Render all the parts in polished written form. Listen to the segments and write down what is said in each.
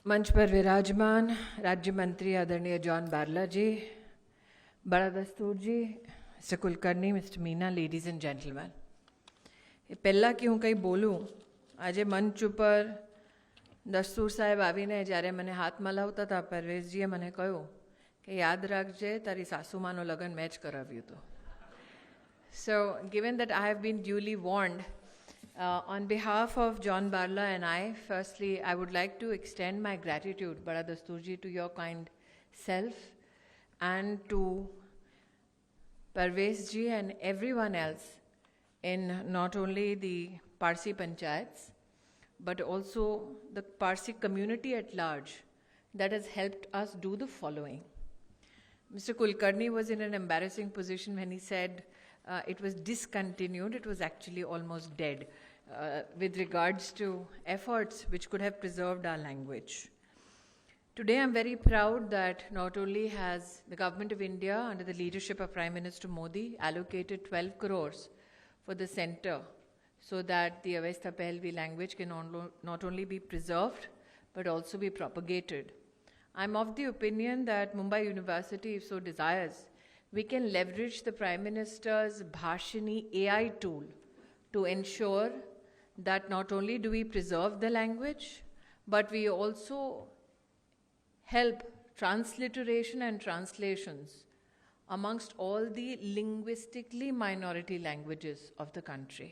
मंच पर विराजमान राज्य मंत्री आदरणीय जॉन बारला जी, बड़ा Dastur ji, Mr Kulkarni, Mr Meena, ladies and gentleman, પહેલાં કે હું કંઈ બોલું, આજે મંચ ઉપર દસ્તુર સાહેબ આવીને જ્યારે મને હાથ મલાવતા હતા, પરવેશજીએ મને કહ્યું કે યાદ રાખજે તારી સાસુમાનું લગ્ન મેં જ કરાવ્યું હતું. So, given that I have been duly warned, on behalf of John Barla and I, firstly, I would like to extend my gratitude, Bada Dasturji, to your kind self and to Parvez ji and everyone else in not only the Parsi Panchayats, but also the Parsi community at large that has helped us do the following. Mr. Kulkarni was in an embarrassing position when he said it was discontinued. It was actually almost dead with regards to efforts which could have preserved our language. Today I'm very proud that not only has the Government of India under the leadership of Prime Minister Modi allocated 12 crores for the center so that the Avesta Pahlavi language can not only be preserved but also be propagated. I'm of the opinion that Mumbai University, if so desires, we can leverage the Prime Minister's Bhashini AI tool to ensure that not only do we preserve the language, but we also help transliteration and translations amongst all the linguistically minority languages of the country.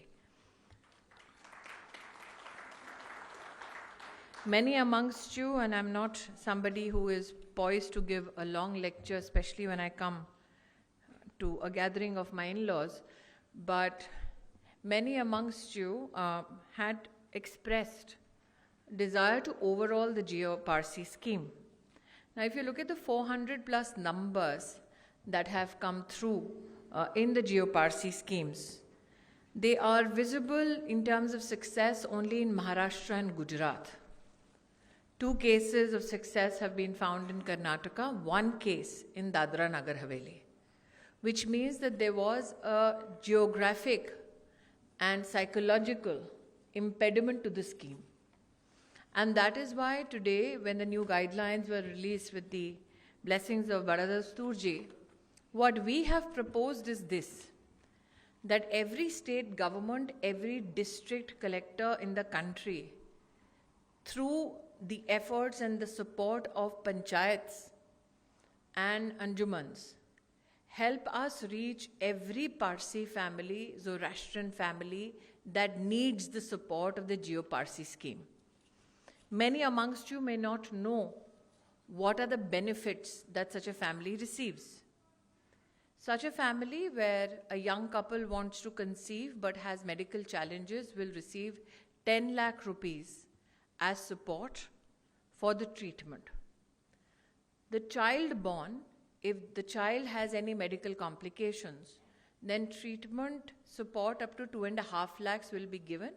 Many amongst you, and I'm not somebody who is poised to give a long lecture, especially when I come to a gathering of my in-laws, but many amongst you had expressed desire to overhaul the Geo-Parsi scheme. Now, if you look at the 400 plus numbers that have come through in the Geo-Parsi schemes, they are visible in terms of success only in Maharashtra and Gujarat. 2 cases of success have been found in Karnataka, 1 case in Dadra Nagar Haveli, which means that there was a geographic and psychological impediment to the scheme. And that is why today, when the new guidelines were released with the blessings of Bada Dasturji, what we have proposed is this, that every state government, every district collector in the country, through the efforts and the support of panchayats and anjumans, help us reach every Parsi family, Zoroastrian family that needs the support of the Geo-Parsi scheme. Many amongst you may not know what are the benefits that such a family receives. Such a family where a young couple wants to conceive but has medical challenges will receive 10 lakh rupees as support for the treatment. The child born, if the child has any medical complications, then treatment support up to 2.5 lakhs will be given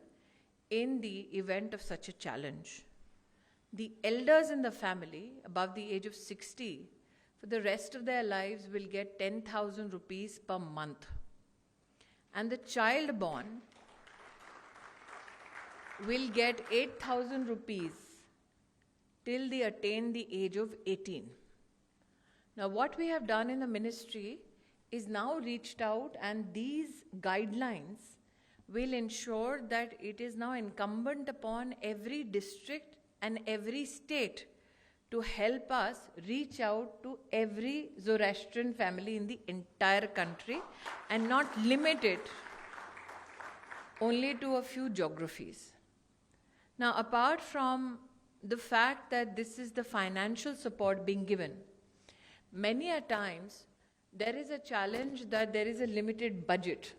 in the event of such a challenge. The elders in the family above the age of 60 for the rest of their lives will get 10,000 rupees per month. And the child born will get 8,000 rupees till they attain the age of 18. Now, what we have done in the ministry is now reached out, and these guidelines will ensure that it is now incumbent upon every district and every state to help us reach out to every Zoroastrian family in the entire country and not limit it only to a few geographies. Now, apart from the fact that this is the financial support being given, many a times there is a challenge that there is a limited budget.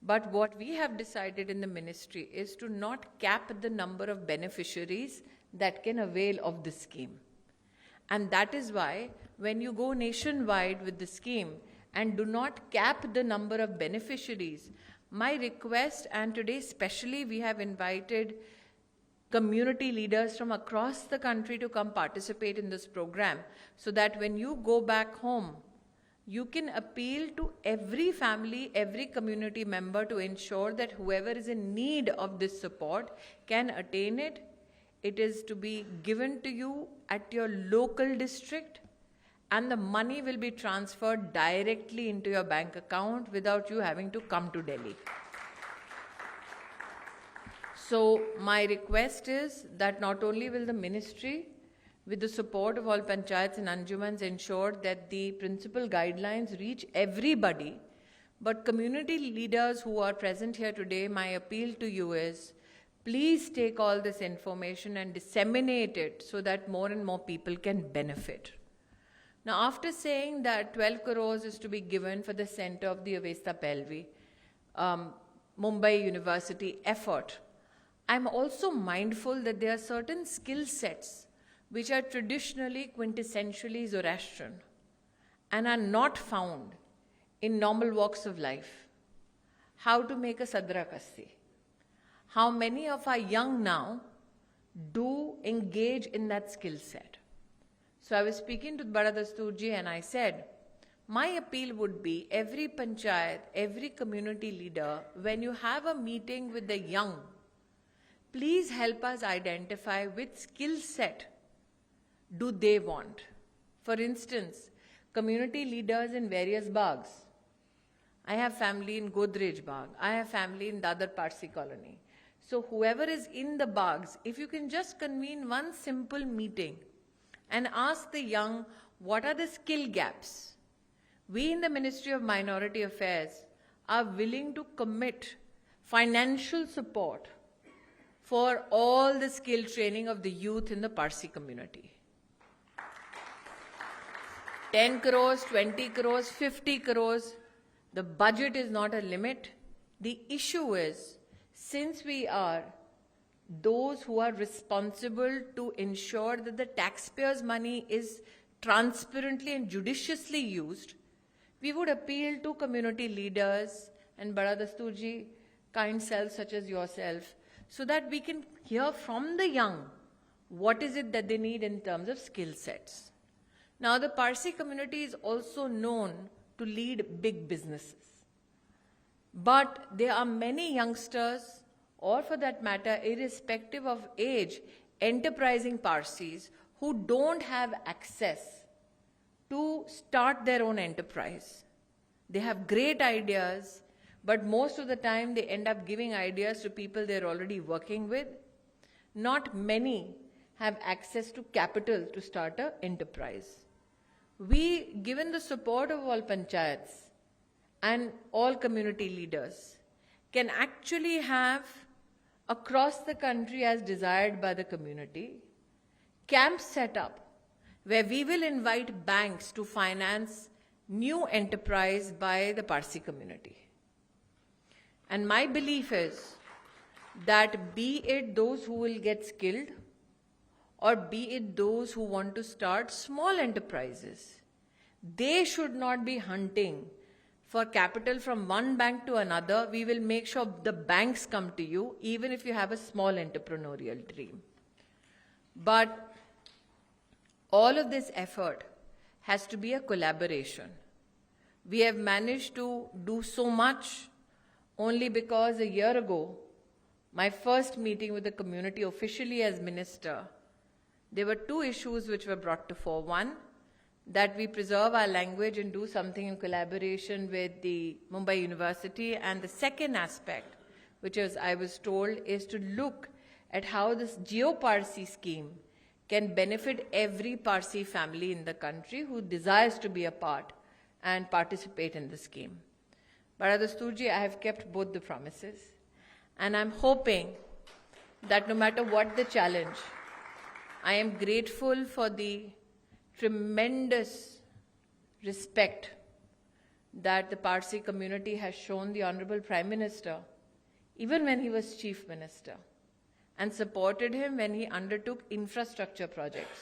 But what we have decided in the ministry is to not cap the number of beneficiaries that can avail of the scheme. And that is why when you go nationwide with the scheme and do not cap the number of beneficiaries, my request, and today especially we have invited community leaders from across the country to come participate in this program, so that when you go back home, you can appeal to every family, every community member to ensure that whoever is in need of this support can attain it it is to be given to you at your local district, and the money will be transferred directly into your bank account without you having to come to Delhi. So my request is that not only will the ministry, with the support of all panchayats and anjumans, ensure that the principal guidelines reach everybody, but community leaders who are present here today, my appeal to you is, please take all this information and disseminate it so that more and more people can benefit. Now, after saying that 12 crores is to be given for the center of the Avesta Pehlvi, Mumbai University effort, I'm also mindful that there are certain skill sets which are traditionally quintessentially Zoroastrian and are not found in normal walks of life. How to make a sadra kasti. How many of our young now do engage in that skill set? So I was speaking to Bada Dasturji and I said, my appeal would be every panchayat, every community leader, when you have a meeting with the young, please help us identify which skill set do they want. For instance, community leaders in various bags. I have family in Godrej Bagh. I have family in Dadar Parsi colony. So whoever is in the bags, if you can just convene one simple meeting and ask the young, what are the skill gaps? We in the Ministry of Minority Affairs are willing to commit financial support for all the skill training of the youth in the Parsi community. 10 crores, 20 crores, 50 crores, the budget is not a limit. The issue is, since we are those who are responsible to ensure that the taxpayers' money is transparently and judiciously used, we would appeal to community leaders and Bada Dasturji, kind selves such as yourself, so that we can hear from the young what is it that they need in terms of skill sets. Now, the Parsi community is also known to lead big businesses. But there are many youngsters, or for that matter, irrespective of age, enterprising Parsis who don't have access to start their own enterprise. They have great ideas, but most of the time they end up giving ideas to people they're already working with. Not many have access to capital to start an enterprise. We, given the support of all panchayats and all community leaders, can actually have across the country, as desired by the community, camps set up where we will invite banks to finance new enterprise by the Parsi community. And my belief is that be it those who will get skilled or be it those who want to start small enterprises, they should not be hunting for capital from one bank to another. We will make sure the banks come to you, even if you have a small entrepreneurial dream. But all of this effort has to be a collaboration. We have managed to do so much only because a year ago, my first meeting with the community officially as minister, there were two issues which were brought to fore. One, that we preserve our language and do something in collaboration with the Mumbai University. And the second aspect, which is, I was told, is to look at how this Geo-Parsi scheme can benefit every Parsi family in the country who desires to be a part and participate in the scheme. Bada Dasturji, I have kept both the promises. And I'm hoping that no matter what the challenge, I am grateful for the tremendous respect that the Parsi community has shown the Honorable Prime Minister, even when he was Chief Minister, and supported him when he undertook infrastructure projects.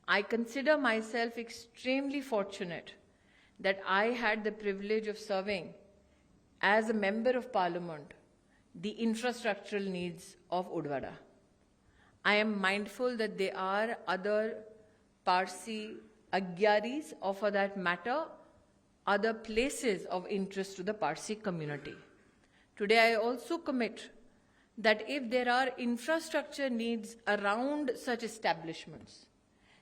I consider myself extremely fortunate that I had the privilege of serving as a Member of Parliament the infrastructural needs of Udvada. I am mindful that there are other Parsi Agyaris, or for that matter, other places of interest to the Parsi community. Today I also commit that if there are infrastructure needs around such establishments,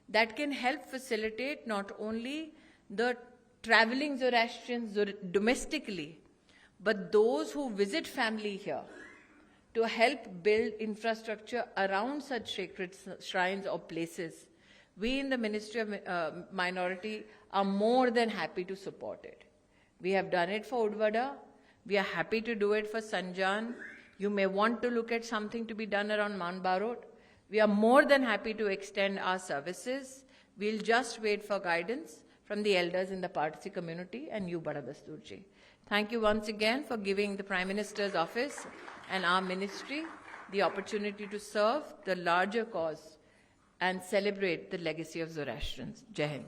that can help facilitate not only the traveling Zoroastrians domestically, but those who visit family here, to help build infrastructure around such sacred shrines or places, we in the Ministry of Minority are more than happy to support it. We have done it for Udvada. We are happy to do it for Sanjan. You may want to look at something to be done around Mount Barot. We are more than happy to extend our services. We'll just wait for guidance from the elders in the Parsi community and you, Bada Dasturji. Thank you once again for giving the Prime Minister's office and our ministry the opportunity to serve the larger cause and celebrate the legacy of Zoroastrians. Jai Hind.